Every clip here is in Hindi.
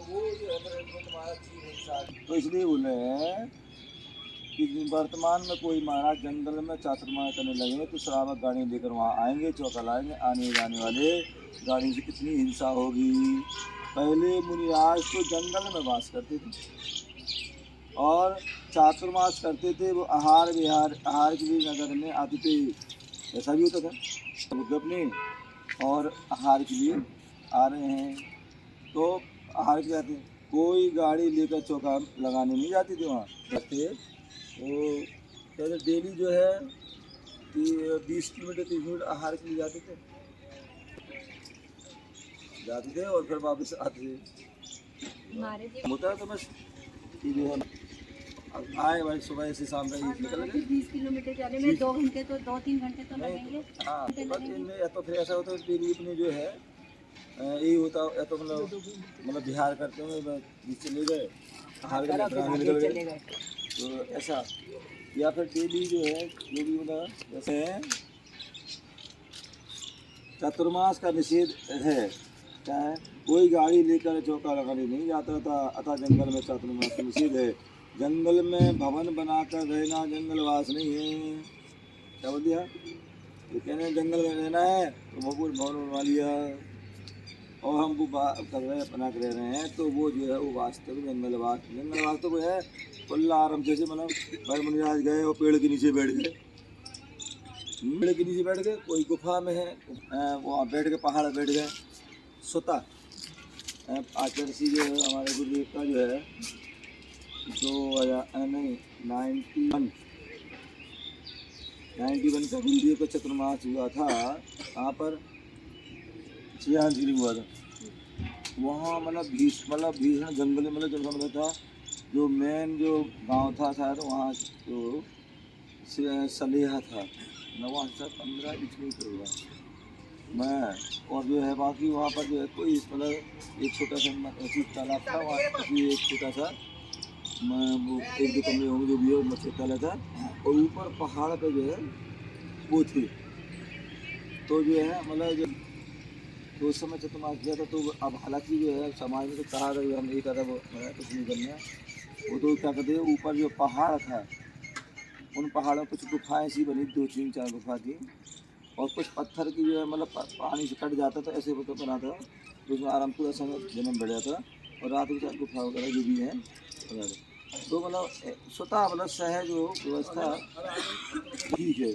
वो जो है तुम्हारा जीव हिंसा, तो इसलिए बोले हैं कि वर्तमान में कोई महाराज जंगल में चातुर्मास करने लगे तो श्रावक गाड़ी लेकर वहाँ आएंगे, चौका लाएंगे, आने जाने वाले गाड़ी से कितनी हिंसा होगी। पहले मुनिराज तो जंगल में वास करते थे और चातुर्मास करते थे। वो आहार विहार आहार के लिए नगर में आते थे, ऐसा भी होता था अपने, और आहार के लिए आ रहे हैं तो आहार के आते, कोई गाड़ी लेकर चौका लगाने नहीं जाती थी वहाँ जाते। वो कहते डेली जो है 20 किलोमीटर 30 मिनट आहार के लिए जाते थे और फिर वापस आते थे। होता है तो बस जो है आए भाई सुबह से शाम तक निकल गए। 20 किलोमीटर जाने में 2 घंटे तो 2-3 घंटे तो लगेंगे। हाँ बस इनमें या तो फिर ऐसा होता है डेली अपने जो है यही होता या तो मतलब बिहार करते हुए चले गए आहार के निकल गए तो ऐसा, या फिर डेली जो है जो भी मतलब जैसे चातुर्मास का निषेध है। क्या है? कोई गाड़ी लेकर चौका लगाने नहीं जाता था, अतः जंगल में चातुर्मास का निषेध है। जंगल में भवन बनाकर रहना जंगलवास नहीं है। क्या बोल दिया? ये कहने जंगल में रहना है तो वो भवन बनवा लिया और हम वो कर रहे हैं बना कर रह रहे हैं तो वो जो है वो वास्तविक जंगलवास तो वो है खुला आराम जैसे मतलब भाई मुनिराज गए और पेड़ के नीचे बैठ गए, पेड़ के नीचे बैठ गए, कोई गुफा में है वहाँ बैठ के पहाड़ बैठ गए सोता। आचार्य जी जो है हमारे गुरुदेव का जो है 91 का गुरुदेव का चतुर्मास हुआ था। वहाँ पर हुआ था वहाँ मतलब भीषण जंगल मतलब जब मतलब था जो मेन जो गांव था शायद वहाँ जो सलेहा था न वहाँ से 15-20 किलोमीटर हुआ मैं, और जो है बाकी वहाँ पर जो है कोई मतलब एक छोटा सा तालाब था वहाँ एक छोटा सा वो 1-2 कमरे होंगे जो भी हो मछली तालाब था और ऊपर पहाड़ पे जो है वो थे तो जो है मतलब तो उस समय चतुर्मास किया था। तो अब हालांकि जो है समाज में तो कहा था हम ये कहा था वो कुछ नहीं करना, वो तो क्या कहते हैं ऊपर जो पहाड़ था उन पहाड़ों कुछ गुफाएं सी बनी 2-3-4 गुफा थी और कुछ पत्थर की जो है मतलब पानी से कट जाता था ऐसे मतलब बना था तो उसमें आराम पूरा समय जन्म बढ़ जाता और रात के साथ गुफा वगैरह जो भी है तो मतलब स्वतः मतलब सहज जो व्यवस्था ठीक है।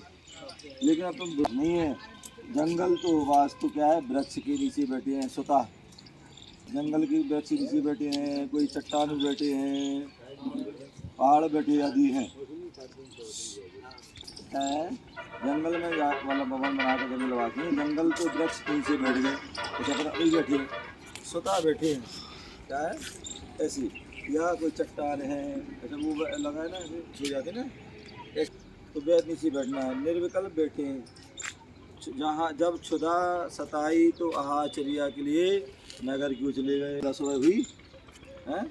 लेकिन अब तुम नहीं है जंगल तो वास्तु क्या है वृक्ष के नीचे बैठे हैं स्वतः, जंगल के वृक्ष के नीचे बैठे हैं, कोई चट्टान में बैठे हैं, पहाड़ बैठे आदि हैं। जंगल में मतलब भवन बना कर जंगलवासी हैं, जंगल तो वृक्ष के नीचे बैठ गए ऐसा पता नहीं बैठे स्वतः बैठे हैं क्या है ऐसी, या कोई चट्टान है ऐसा वो लगा है ना ऐसे छू जाते ना तो बैठ नीचे बैठना है, निर्विकल्प बैठे हैं। जहाँ जब क्षुधा सताई तो आहाचर्या के लिए नगर क्यों चले गए, 10 हुई हैं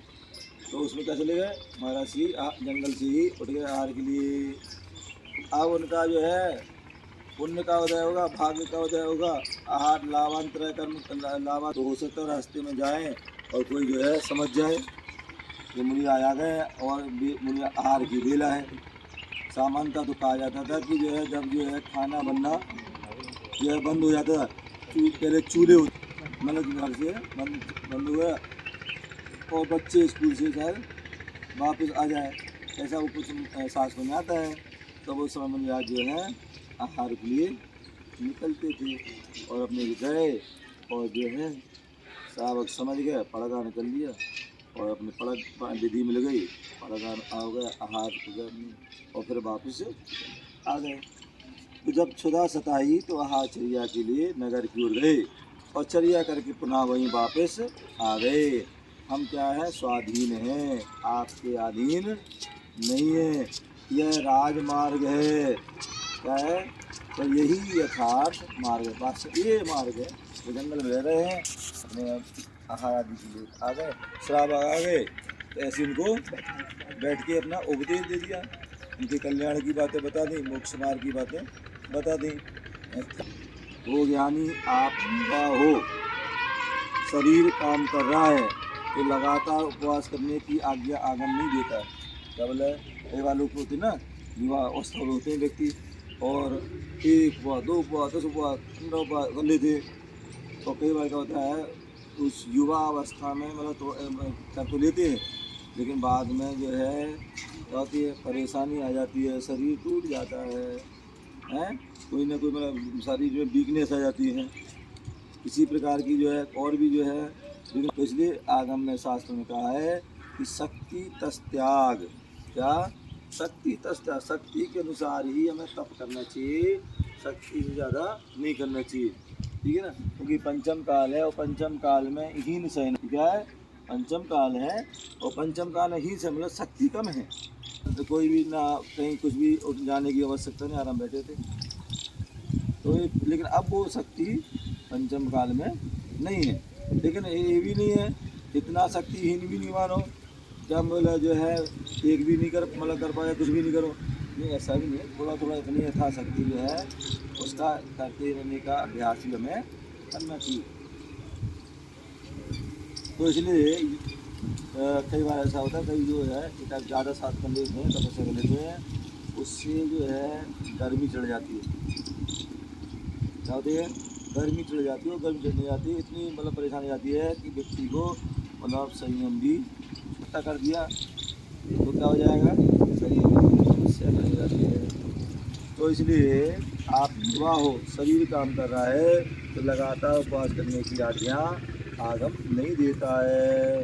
तो उसमें क्या चले गए महाराज जी जंगल से ही उठ गए आहार के लिए। अब उनका जो है पुण्य का उदय होगा, भाग्य का उदय होगा, आहार लाभांतर कर्म लाभा तो हो सकता है रास्ते में जाएं और कोई जो है समझ जाए कि मुनि आ गए और मुनि आहार की बेला है। सामान्यता तो कहा जाता था कि जो है जब जो है खाना बनना जो है बंद हो जाता था, पहले चूल्हे मतलब घर से बंद हुआ और बच्चे स्कूल से शायद वापस आ जाए ऐसा वो कुछ एहसास में आता है तो वो समय मुनिराज जो है आहार के लिए निकलते थे और अपने गए और जो है श्रावक समझ गए पड़गा निकल लिया और अपने पड़ग विधि मिल गई, पड़गा आ गया आहार हो गया और फिर वापस आ गए। तो जब क्षुधा सताई तो आहाचर्या के लिए नगर की ओर गए और चर्या करके पुनः वहीं वापस आ गए। हम क्या है स्वाधीन हैं, आपके अधीन नहीं है, यह राजमार्ग है। क्या है तो यही यथार्थ मार्ग है, वास्तव ये मार्ग है। तो जंगल में रह रहे हैं अपने आहार आदि के लिए आ गए, श्रावक आ गए तो ऐसे उनको बैठ के अपना उपदेश दे दिया, उनके कल्याण की बातें बता दी, मोक्ष मार्ग की बातें बता दी। वो ज्ञानी आपका हो, शरीर काम कर रहा है तो लगातार उपवास करने की आज्ञा आगम नहीं देता है। क्या बोला है, कई बार लोग होते ना, युवा अवस्था में होते हैं व्यक्ति, और 1 उपवास, 2 उपवास, 10 उपवास, 15 उपवास कर लेते। तो कई बार क्या होता है, उस युवा अवस्था में मतलब तो कर तो लेते हैं, लेकिन बाद में जो है क्या होती है, परेशानी आ जाती है, शरीर टूट जाता है, हैं, कोई ना कोई मतलब शरीर में वीकनेस आ जाती है, इसी प्रकार की जो है और भी जो है। लेकिन तो इसलिए आगम में शास्त्र में कहा है कि शक्ति तस त्याग, क्या, शक्ति तस त्याग, शक्ति के अनुसार ही हमें तप करना चाहिए, शक्ति से ज़्यादा नहीं करना चाहिए, ठीक है ना। क्योंकि पंचम काल है और पंचम काल में हीन शयन, क्या है, पंचम काल है और पंचम काल में हीन से मतलब शक्ति कम है, तो कोई भी ना कहीं कुछ भी उठ जाने की आवश्यकता नहीं, आराम बैठे थे। तो लेकिन अब वो शक्ति पंचम काल में नहीं है। लेकिन ये भी नहीं है इतना शक्तिहीन भी नहीं मानो, क्या बोला जो है एक भी नहीं कर मतलब कर पाए, कुछ भी नहीं करो, नहीं, ऐसा भी नहीं है। थोड़ा थोड़ा इतनी यथाशक्ति जो है उसका करते रहने का अभ्यास भी हमें करना चाहिए। तो इसलिए कई बार ऐसा होता है, कई जो है ज़्यादा साथ कर लेते हैं, तपस्या कर लेते हैं, उससे जो है गर्मी चढ़ जाती है, क्या होती है, गर्मी चढ़ जाती है, और गर्मी चढ़ने जाती है, इतनी मतलब परेशानी आती है कि व्यक्ति को मतलब संयम भी छुट्टा कर दिया तो क्या हो जाएगा, शरीर में समस्या बन जाती है। तो इसलिए आप युवा हो, शरीर काम कर रहा है, तो लगातार उपवास करने की आज्ञा आगम नहीं देता है।